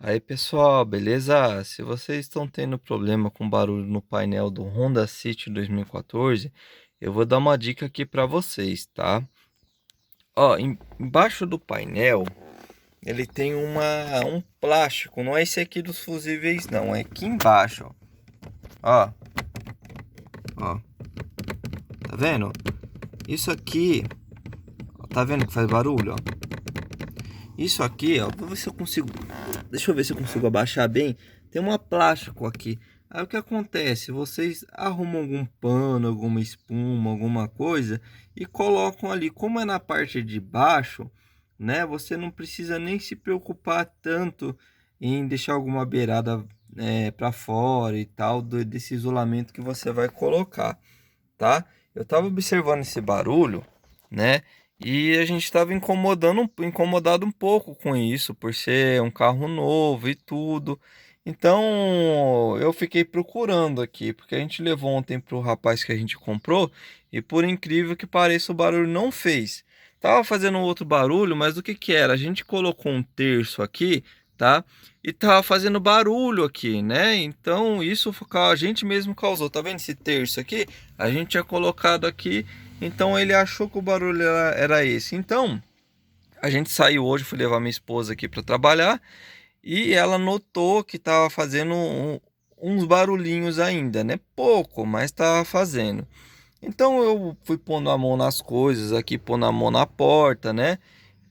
Aí pessoal, beleza? Se vocês estão tendo problema com barulho no painel do Honda City 2014, eu vou dar uma dica aqui para vocês, tá? Ó, embaixo do painel ele tem um plástico, não é esse aqui dos fusíveis não, é aqui embaixo, ó. Ó, tá vendo? Isso aqui, ó, tá vendo que faz barulho, ó? Isso aqui, ó, vou ver se eu consigo. Deixa eu ver se eu consigo abaixar bem. Tem um plástico aqui. Aí o que acontece? Vocês arrumam algum pano, alguma espuma, alguma coisa e colocam ali. Como é na parte de baixo, né? Você não precisa nem se preocupar tanto em deixar alguma beirada para fora e tal desse isolamento que você vai colocar, tá? Eu tava observando esse barulho, né? E a gente estava incomodado um pouco com isso, por ser um carro novo e tudo. Então eu fiquei procurando aqui, porque a gente levou ontem para o rapaz que a gente comprou, e por incrível que pareça, o barulho não fez. Tava fazendo outro barulho, mas o que que era? A gente colocou um terço aqui, tá? E tava fazendo barulho aqui, né? Então isso a gente mesmo causou. Tá vendo esse terço aqui? A gente tinha colocado aqui, então ele achou que o barulho era esse. Então, a gente saiu hoje, fui levar minha esposa aqui para trabalhar e ela notou que estava fazendo uns barulhinhos ainda, né? Pouco, mas estava fazendo. Então eu fui pondo a mão nas coisas aqui, pondo a mão na porta, né?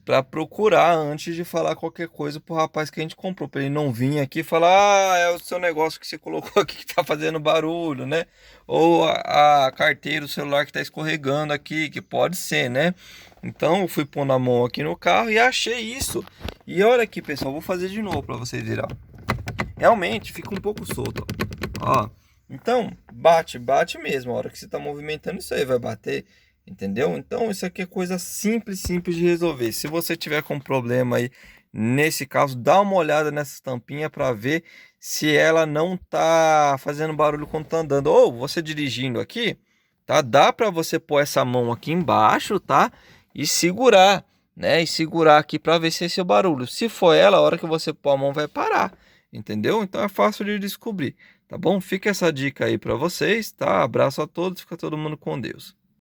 Para procurar antes de falar qualquer coisa pro rapaz que a gente comprou, para ele não vir aqui e falar: "Ah, é o seu negócio que você colocou aqui que tá fazendo barulho, né? Ou a carteira, o celular que tá escorregando aqui, que pode ser, né?" Então eu fui pondo a mão aqui no carro e achei isso. E olha aqui, pessoal, vou fazer de novo para vocês verem, ó. Realmente fica um pouco solto, ó. Então, bate mesmo. A hora que você tá movimentando, isso aí vai bater, entendeu? Então, isso aqui é coisa simples de resolver. Se você tiver com problema aí, nesse caso, dá uma olhada nessa tampinha para ver se ela não tá fazendo barulho quando tá andando. Ou você dirigindo aqui, tá? Dá para você pôr essa mão aqui embaixo, tá? E segurar, né? E segurar aqui para ver se esse é o barulho. Se for ela, a hora que você pôr a mão vai parar. Entendeu? Então é fácil de descobrir, tá bom? Fica essa dica aí para vocês, tá? Abraço a todos, fica todo mundo com Deus.